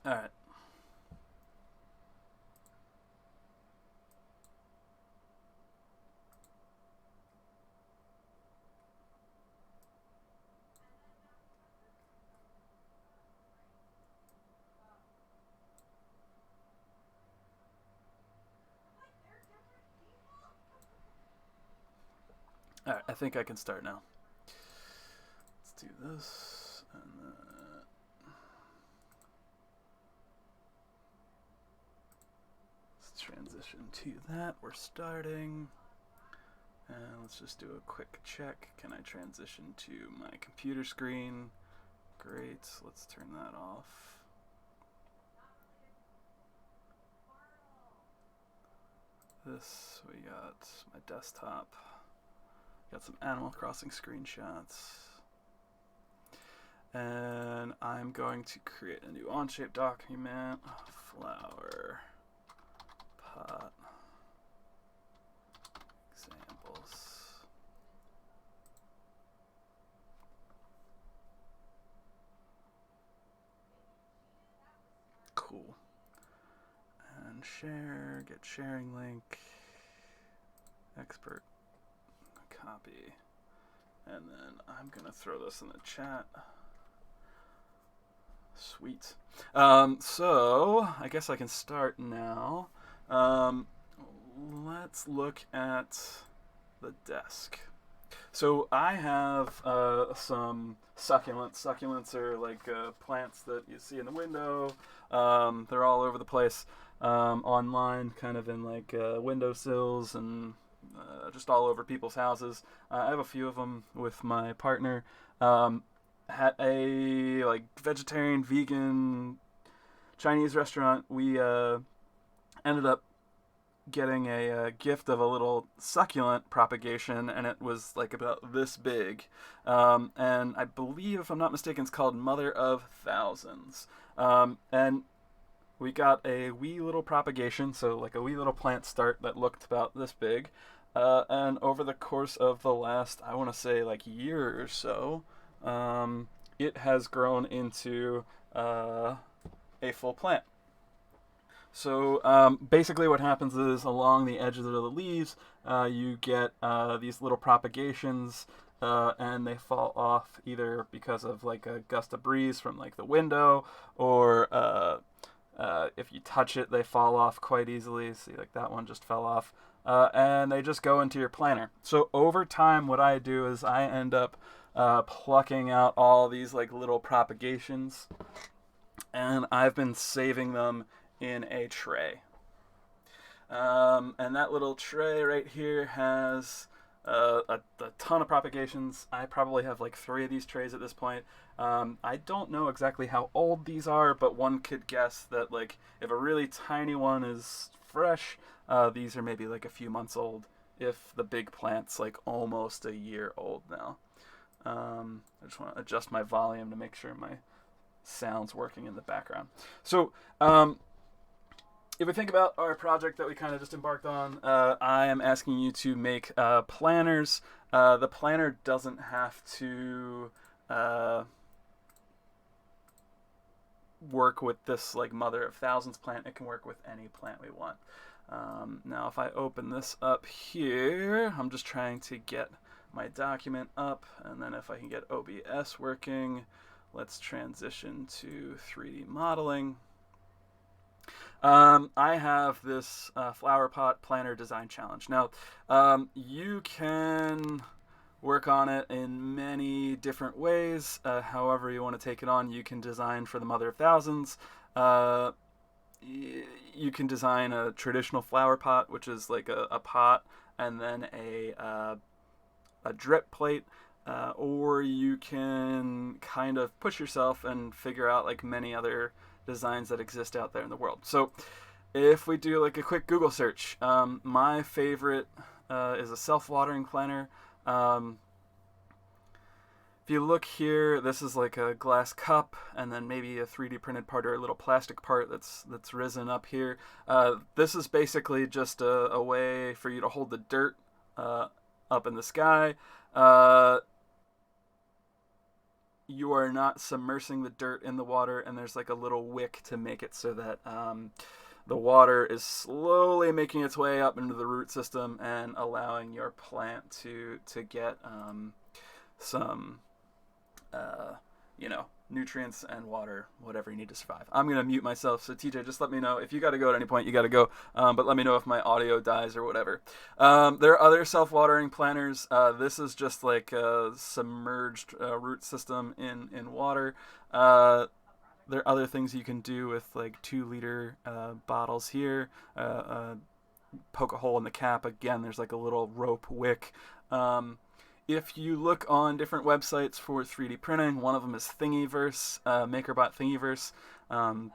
All right. All right. I think I can start now. Let's do this, and let's transition to that. We're starting. And let's just do a quick check. Can I transition to my computer screen? Great. Let's turn that off. This, we got my desktop. Got some Animal Crossing screenshots. And I'm going to create a new Onshape document. Flower pot examples. Cool. And share, get sharing link, expert, copy. And then I'm going to throw this in the chat. Sweet. So I guess I can start now. Let's look at the desk. So I have some succulents. Succulents are like plants that you see in the window. They're all over the place online, kind of in like windowsills and just all over people's houses. I have a few of them with my partner. At a like vegetarian, vegan Chinese restaurant, we ended up getting a gift of a little succulent propagation, and it was like about this big. And I believe, if I'm not mistaken, it's called Mother of Thousands. And we got a wee little propagation, so like a wee little plant start that looked about this big. And over the course of the last, I want to say, like year or so, it has grown into a full plant. So basically, what happens is along the edges of the leaves, you get these little propagations, and they fall off either because of like a gust of breeze from like the window, or if you touch it, they fall off quite easily. See, like that one just fell off, and they just go into your planter. So over time, what I do is I end up plucking out all these like little propagations, and I've been saving them in a tray. And that little tray right here has a ton of propagations. I probably have like 3 of these trays at this point. I don't know exactly how old these are, but one could guess that like if a really tiny one is fresh, these are maybe like a few months old. If the big plant's like almost a year old now. I just want to adjust my volume to make sure my sound's working in the background. So if we think about our project that we kind of just embarked on, I am asking you to make planners. The planner doesn't have to work with this like Mother of Thousands plant. It can work with any plant we want. Now, if I open this up here, I'm just trying to get my document up, and then if I can get OBS working, let's transition to 3D modeling. I have this Flowerpot Planner Design Challenge. Now, you can work on it in many different ways. However you want to take it on, you can design for the Mother of Thousands. You can design a traditional flower pot, which is like a pot and then a drip plate. Or you can kind of push yourself and figure out like many other designs that exist out there in the world. So if we do like a quick Google search, my favorite is a self-watering planner. If you look here, this is like a glass cup, and then maybe a 3D printed part or a little plastic part that's risen up here. This is basically just a way for you to hold the dirt up in the sky. you are not submersing the dirt in the water, and there's like a little wick to make it so that the water is slowly making its way up into the root system and allowing your plant to get some nutrients and water, whatever you need to survive. I'm going to mute myself, so TJ, just let me know. If you got to go at any point, you got to go, but let me know if my audio dies or whatever. There are other self-watering planters. This is just like a submerged root system in water. There are other things you can do with like 2-liter bottles here. Poke a hole in the cap. Again, there's like a little rope wick. If you look on different websites for 3D printing, one of them is Thingiverse, MakerBot Thingiverse.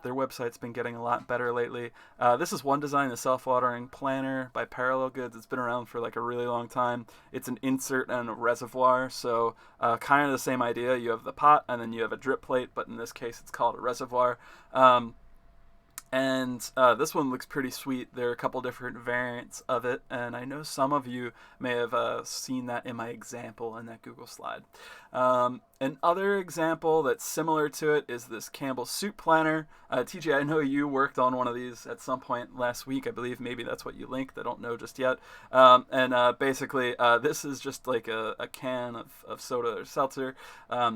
Their website's been getting a lot better lately. This is one design, the self-watering planter by Parallel Goods. It's been around for like a really long time. It's an insert and a reservoir, so kind of the same idea. You have the pot and then you have a drip plate, but in this case it's called a reservoir. And this one looks pretty sweet. There are a couple different variants of it, and I know some of you may have seen that in my example in that Google slide. Another example that's similar to it is this Campbell Soup Planner. TJ, I know you worked on one of these at some point last week. I believe maybe that's what you linked. I don't know just yet. Basically, this is just like a can of soda or seltzer.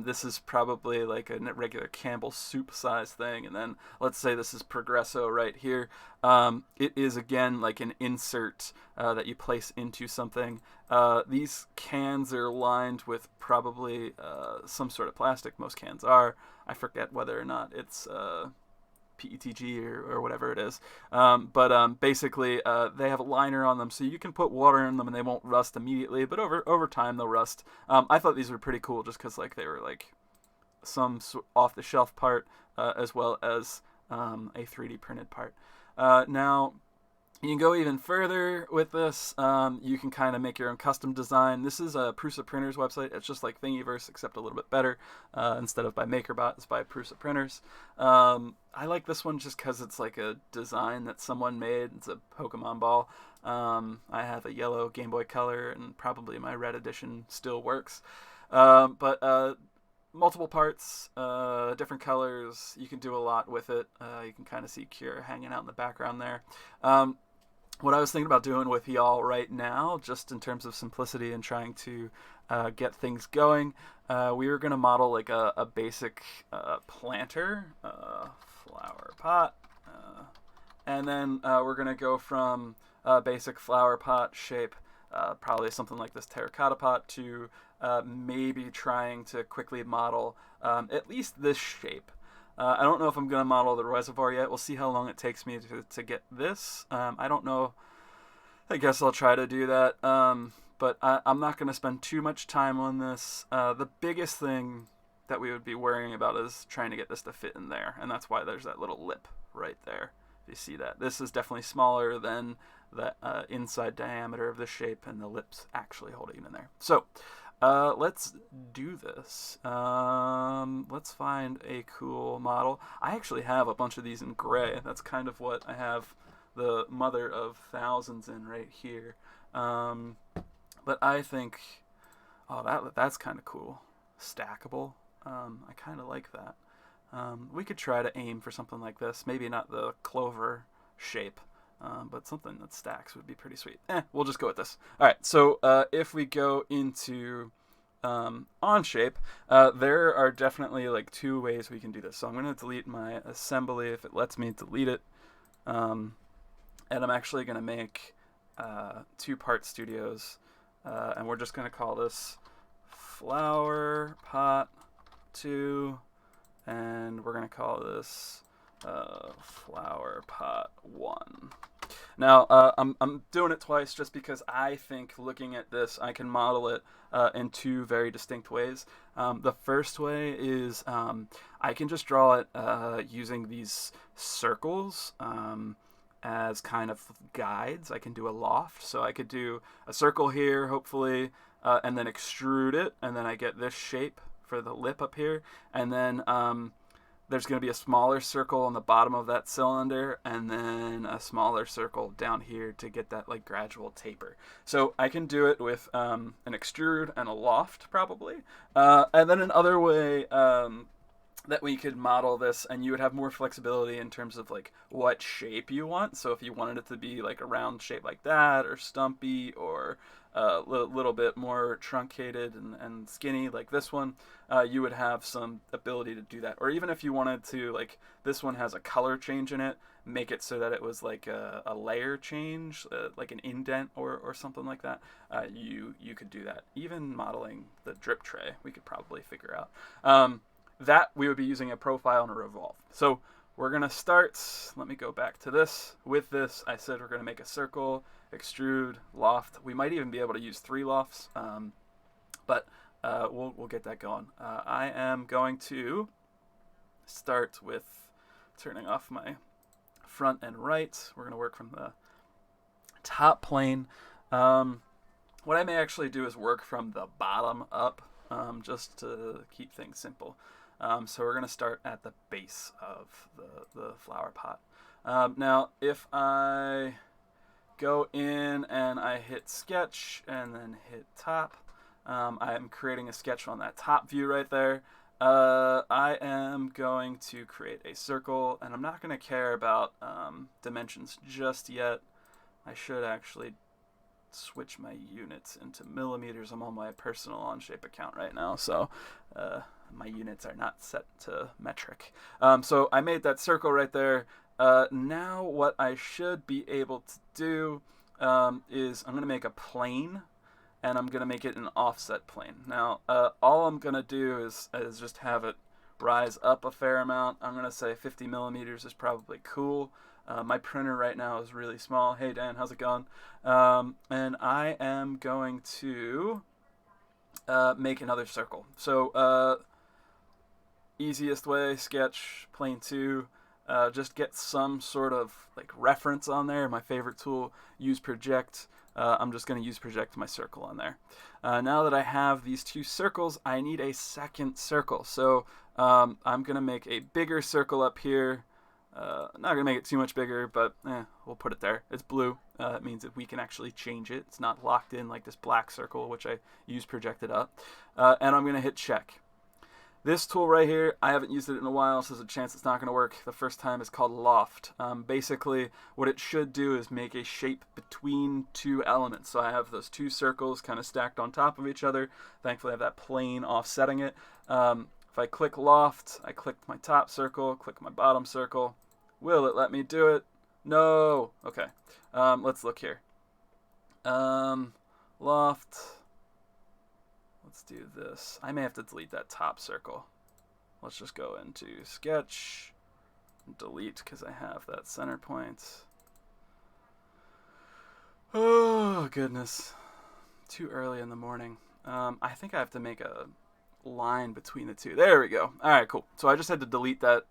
This is probably like a regular Campbell Soup size thing. And then let's say this is Progresso right here. It is, again, like an insert that you place into something. These cans are lined with probably some sort of plastic. Most cans are. I forget whether or not it's PETG or whatever it is. Basically, they have a liner on them, so you can put water in them and they won't rust immediately, but over time they'll rust. I thought these were pretty cool just because like they were like some off-the-shelf part as well as a 3D printed part. Now, you can go even further with this. You can kind of make your own custom design. This is a Prusa Printers website. It's just like Thingiverse, except a little bit better. Instead of by MakerBot, it's by Prusa Printers. I like this one just because it's like a design that someone made. It's a Pokemon ball. I have a yellow Game Boy Color, and probably my red edition still works. Multiple parts, different colors. You can do a lot with it. You can kind of see Cure hanging out in the background there. What I was thinking about doing with y'all right now, just in terms of simplicity and trying to get things going, we were going to model like a basic planter, flower pot, and then we're going to go from basic flower pot shape, probably something like this terracotta pot, to maybe trying to quickly model at least this shape. I don't know if I'm going to model the reservoir yet. We'll see how long it takes me to get this. I don't know. I guess I'll try to do that. But I'm not going to spend too much time on this. The biggest thing that we would be worrying about is trying to get this to fit in there. And that's why there's that little lip right there. If you see that. This is definitely smaller than the inside diameter of the shape, and the lip's actually holding it in there. So let's do this. Let's find a cool model. I actually have a bunch of these in gray. That's kind of what I have the mother of thousands in right here. But I think, that's kind of cool. Stackable. I kind of like that. We could try to aim for something like this. Maybe not the clover shape. But something that stacks would be pretty sweet. We'll just go with this. All right, so if we go into Onshape, there are definitely like two ways we can do this. So I'm going to delete my assembly if it lets me delete it. And I'm actually going to make 2-part studios. And we're just going to call this Flower Pot 2. And we're going to call this Flower Pot 1. Now, I'm doing it twice just because I think looking at this, I can model it in 2 very distinct ways. The first way is I can just draw it using these circles as kind of guides. I can do a loft, so I could do a circle here, hopefully, and then extrude it, and then I get this shape for the lip up here, and then there's going to be a smaller circle on the bottom of that cylinder and then a smaller circle down here to get that like gradual taper. So I can do it with an extrude and a loft probably. And then another way that we could model this, and you would have more flexibility in terms of like what shape you want. So if you wanted it to be like a round shape like that, or stumpy, or a little bit more truncated and skinny like this one, you would have some ability to do that. Or even if you wanted to, like this one has a color change in it, make it so that it was like a layer change, like an indent or something like that. You could do that. Even modeling the drip tray, we could probably figure out. That we would be using a profile and a revolve. So we're going to start, let me go back to this. With this, I said we're going to make a circle, extrude, loft. We might even be able to use 3 lofts, but we'll get that going. I am going to start with turning off my front and right. We're going to work from the top plane. What I may actually do is work from the bottom up, just to keep things simple. So we're going to start at the base of the flower pot. Now, if I go in and I hit sketch and then hit top, I am creating a sketch on that top view right there. I am going to create a circle, and I'm not going to care about dimensions just yet. I should actually switch my units into millimeters. I'm on my personal Onshape account right now, so my units are not set to metric. So I made that circle right there. Now what I should be able to do is I'm going to make a plane, and I'm going to make it an offset plane. Now all I'm going to do is just have it rise up a fair amount. I'm going to say 50 millimeters is probably cool. My printer right now is really small. Hey Dan, how's it going? And I am going to make another circle. So easiest way, sketch, plane 2. Just get some sort of like reference on there. My favorite tool, use project. I'm just going to use project my circle on there. Now that I have these 2 circles, I need a second circle. So I'm going to make a bigger circle up here. Not going to make it too much bigger, but we'll put it there. It's blue. It means that we can actually change it. It's not locked in like this black circle, which I use projected up. And I'm going to hit check. This tool right here, I haven't used it in a while, so there's a chance it's not going to work the first time. It's called Loft. Basically, what it should do is make a shape between 2 elements. So I have those 2 circles kind of stacked on top of each other. Thankfully, I have that plane offsetting it. If I click Loft, I click my top circle, click my bottom circle. Will it let me do it? No. Okay. Let's look here. Loft. Let's do this. I may have to delete that top circle. Let's just go into sketch, delete because I have that center point. Oh, goodness. Too early in the morning. I think I have to make a line between the 2. There we go. All right, cool. So I just had to delete that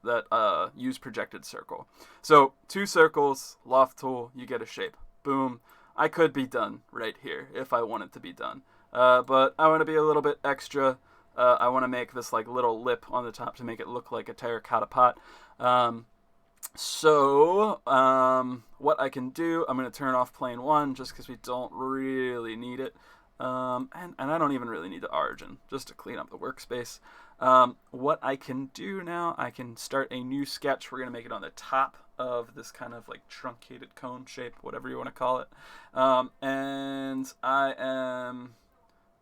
use projected circle. So 2 circles, loft tool, you get a shape. Boom. I could be done right here if I wanted to be done. But I want to be a little bit extra. I want to make this like little lip on the top to make it look like a terracotta pot. So what I can do, I'm going to turn off plane 1 just because we don't really need it. And I don't even really need the origin, just to clean up the workspace. What I can do now, I can start a new sketch. We're going to make it on the top of this kind of like truncated cone shape, whatever you want to call it. And I am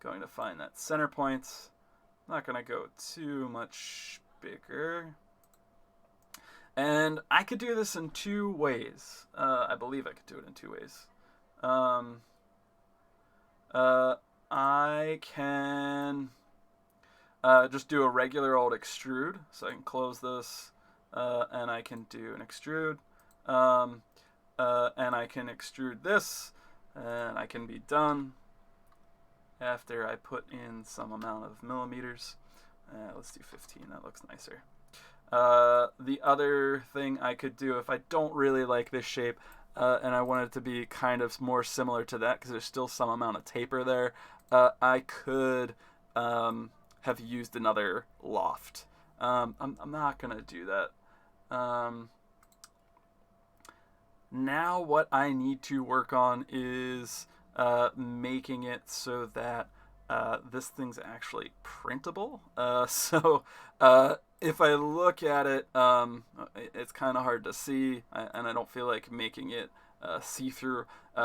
going to find that center point. I'm not going to go too much bigger. And I could do this in 2 ways. I believe I could do it in 2 ways. I can just do a regular old extrude. So I can close this, and I can do an extrude. And I can extrude this, and I can be done after I put in some amount of millimeters. Let's do 15, that looks nicer. The other thing I could do, if I don't really like this shape, and I want it to be kind of more similar to that because there's still some amount of taper there, I could have used another loft. I'm not going to do that. Now what I need to work on is making it so that this thing's actually printable. If I look at it, it's kind of hard to see, and I don't feel like making it see-through.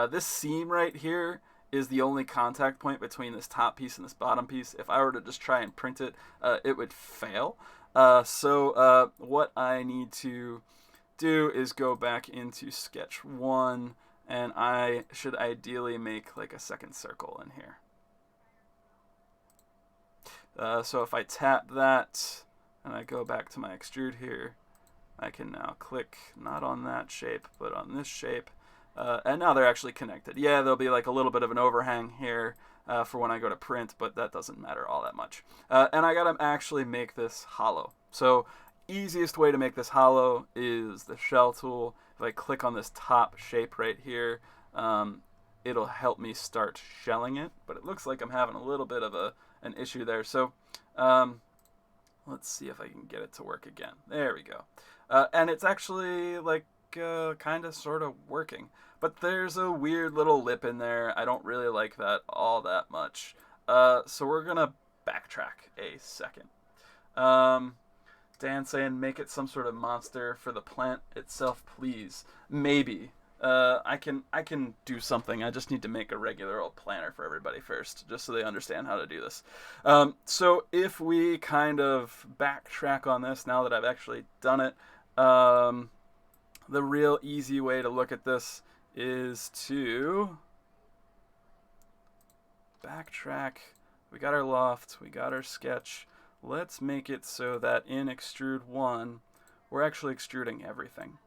This seam right here is the only contact point between this top piece and this bottom piece. If I were to just try and print it, it would fail. What I need to do is go back into sketch 1, and I should ideally make like a second circle in here. So if I tap that and I go back to my extrude here, I can now click not on that shape but on this shape, and now they're actually connected. Yeah, there'll be like a little bit of an overhang here for when I go to print, but that doesn't matter all that much. And I gotta actually make this hollow. So easiest way to make this hollow is the shell tool. If I click on this top shape right here, it'll help me start shelling it, but it looks like I'm having a little bit of an issue there. So let's see if I can get it to work again. There we go. And it's actually like kind of sort of working, but there's a weird little lip in there. I don't really like that all that much. So we're gonna backtrack a second. Dan saying make it some sort of monster for the plant itself, please. Maybe. I can do something. I just need to make a regular old planner for everybody first, just so they understand how to do this. So if we kind of backtrack on this now that I've actually done it, the real easy way to look at this is to backtrack. We got our loft, we got our sketch. Let's make it so that in extrude 1, we're actually extruding everything.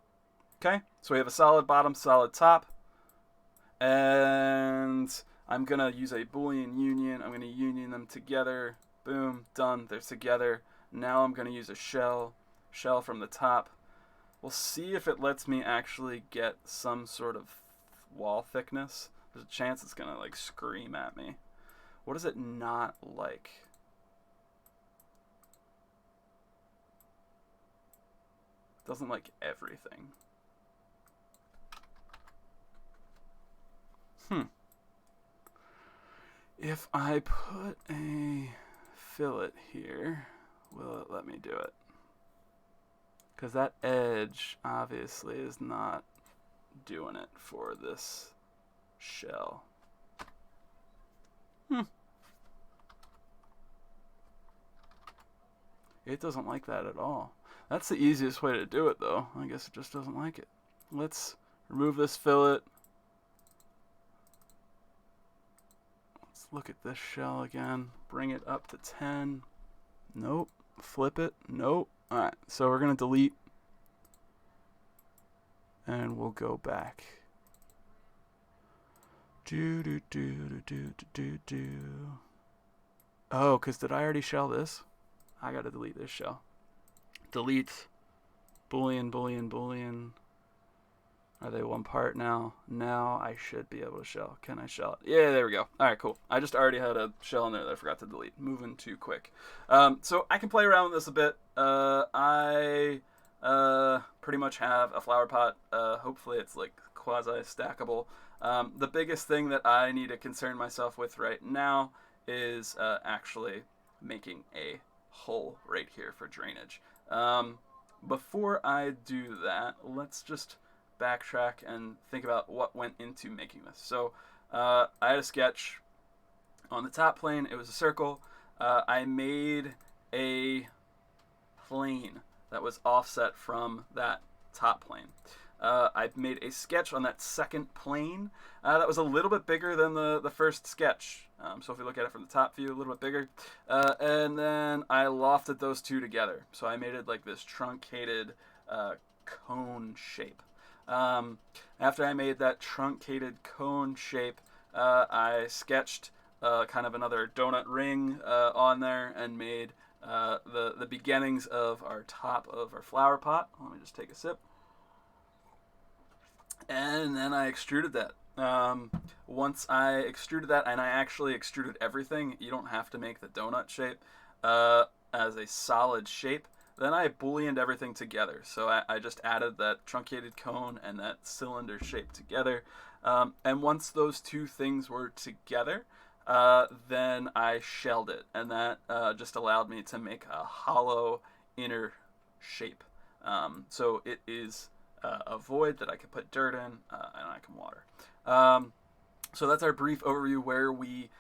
Okay, so we have a solid bottom, solid top, and I'm gonna use a Boolean union. I'm gonna union them together. Boom, done, they're together. Now I'm gonna use a shell from the top. We'll see if it lets me actually get some sort of wall thickness. There's a chance it's gonna like scream at me. What is it not like? Doesn't like everything. If I put a fillet here, will it let me do it? Because that edge obviously is not doing it for this shell. It doesn't like that at all. That's the easiest way to do it, though. I guess it just doesn't like it. Let's remove this fillet. Let's look at this shell again. Bring it up to 10. Nope. Flip it. Nope. Alright, so we're going to delete. And we'll go back. Oh, because did I already shell this? I got to delete this shell. Delete. Boolean, Boolean, Boolean. Are they one part now? Now I should be able to shell. Can I shell it? Yeah, there we go. All right, cool. I just already had a shell in there that I forgot to delete. Moving too quick. So I can play around with this a bit. I pretty much have a flower pot. Hopefully it's like quasi-stackable. The biggest thing that I need to concern myself with right now is actually making a hole right here for drainage. Before I do that, let's just backtrack and think about what went into making this. So I had a sketch on the top plane. It was a circle. I made a plane that was offset from that top plane. I made a sketch on that second plane that was a little bit bigger than the first sketch. So if we look at it from the top view, a little bit bigger. And then I lofted those two together. So I made it like this truncated cone shape. After I made that truncated cone shape, I sketched kind of another donut ring on there and made the beginnings of our top of our flower pot. Let me just take a sip. And then I extruded that. Once I extruded that, and I actually extruded everything, you don't have to make the donut shape as a solid shape. Then I booleaned everything together. So I just added that truncated cone and that cylinder shape together. And once those two things were together, then I shelled it. And that just allowed me to make a hollow inner shape. So it is a void that I can put dirt in and I can water. So that's our brief overview where we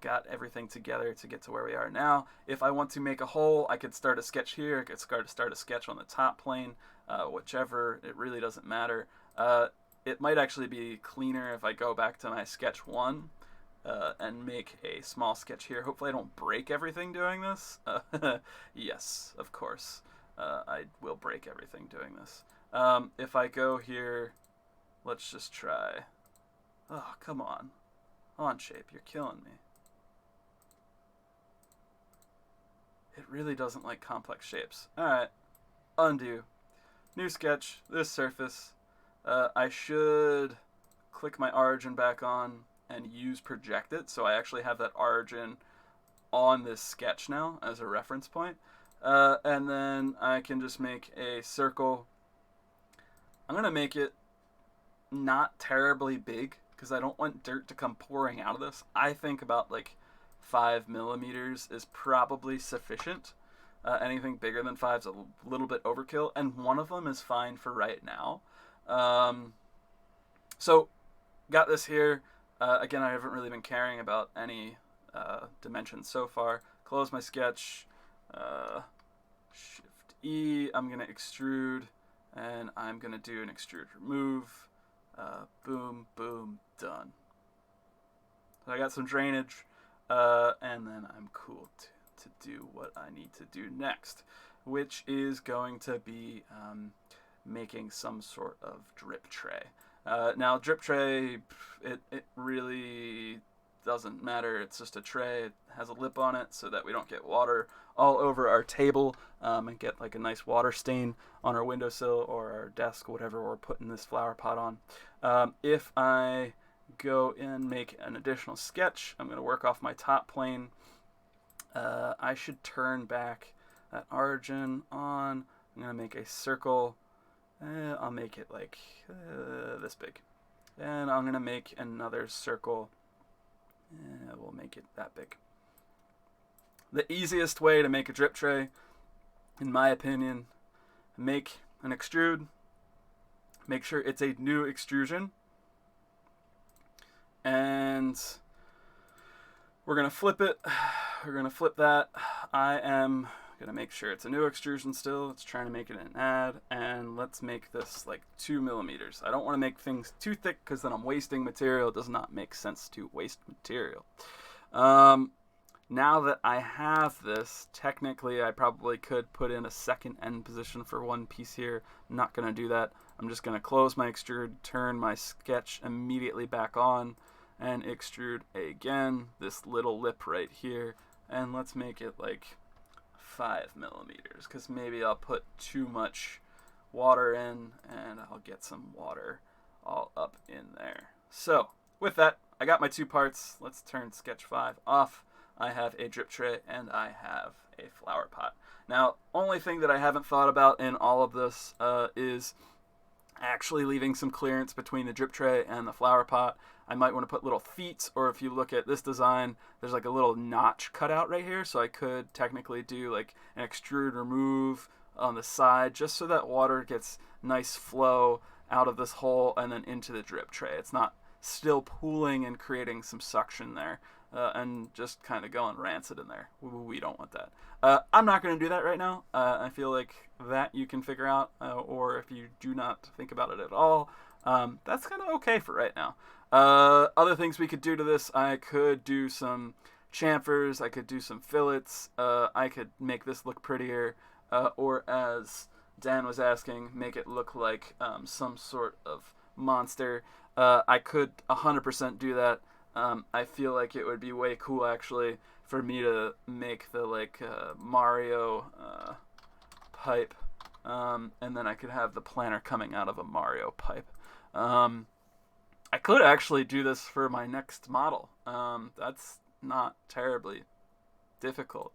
got everything together to get to where we are now. If I want to make a hole, I could start a sketch here. I could start a sketch on the top plane, whichever. It really doesn't matter. It might actually be cleaner if I go back to my sketch 1 and make a small sketch here. Hopefully I don't break everything doing this. Yes, of course. I will break everything doing this. If I go here, let's just try. Oh, come on. Onshape, you're killing me. It really doesn't like complex shapes. Alright, undo. New sketch, this surface. I should click my origin back on and use project it, so I actually have that origin on this sketch now as a reference point. And then I can just make a circle. I'm going to make it not terribly big because I don't want dirt to come pouring out of this. I think about like 5 millimeters is probably sufficient. Anything bigger than 5 is a little bit overkill, and one of them is fine for right now. So got this here. Again, I haven't really been caring about any dimensions so far. Close my sketch. Shift E. I'm going to extrude, and I'm going to do an extrude remove. Boom, boom, done. So I got some drainage, and then I'm cool to do what I need to do next, which is going to be making some sort of drip tray. Now, drip tray, it really doesn't matter. It's just a tray. It has a lip on it so that we don't get water all over our table and get like a nice water stain on our windowsill or our desk, whatever we're putting this flower pot on. If I go and make an additional sketch, I'm going to work off my top plane. I should turn back that origin on. I'm going to make a circle. I'll make it like this big. And I'm going to make another circle. We'll make it that big. The easiest way to make a drip tray, in my opinion, make an extrude. Make sure it's a new extrusion. And we're going to flip it. We're going to flip that. I am going to make sure it's a new extrusion still. Let's try to make it an add. And let's make this like 2 millimeters. I don't want to make things too thick because then I'm wasting material. It does not make sense to waste material. Now that I have this, technically I probably could put in a second end position for one piece here. I'm not going to do that. I'm just going to close my extrude, turn my sketch immediately back on, and extrude again this little lip right here. And let's make it like 5 millimeters because maybe I'll put too much water in and I'll get some water all up in there. So with that, I got my two parts. Let's turn sketch 5 off. I have a drip tray and I have a flower pot. Now, only thing that I haven't thought about in all of this is actually leaving some clearance between the drip tray and the flower pot. I might want to put little feet, or if you look at this design, there's like a little notch cut out right here, so I could technically do like an extrude remove on the side just so that water gets nice flow out of this hole and then into the drip tray. It's not still pooling and creating some suction there. And just kind of going rancid in there. We don't want that. I'm not going to do that right now. I feel like that you can figure out, or if you do not think about it at all, that's kind of okay for right now. Other things we could do to this, I could do some chamfers, I could do some fillets, I could make this look prettier, or as Dan was asking, make it look like some sort of monster. I could 100% do that. I feel like it would be way cool actually for me to make the like Mario pipe, and then I could have the planter coming out of a Mario pipe. I could actually do this for my next model. That's not terribly difficult.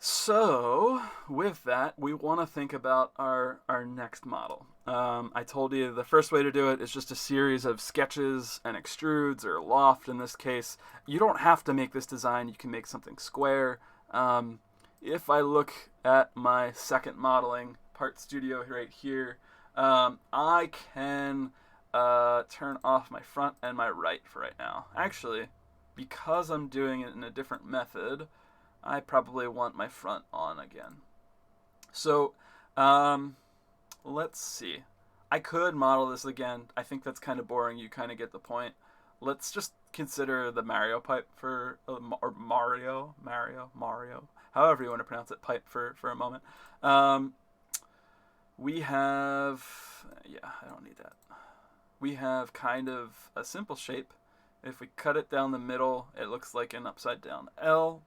So, with that, we want to think about our next model. I told you the first way to do it is just a series of sketches and extrudes, or loft in this case. You don't have to make this design, you can make something square. If I look at my second modeling part studio right here, I can turn off my front and my right for right now. Actually, because I'm doing it in a different method, I probably want my front on again. So, let's see. I could model this again. I think that's kind of boring. You kind of get the point. Let's just consider the Mario pipe for, or Mario, however you want to pronounce it, pipe for a moment. We have, yeah, I don't need that. We have kind of a simple shape. If we cut it down the middle, it looks like an upside down L.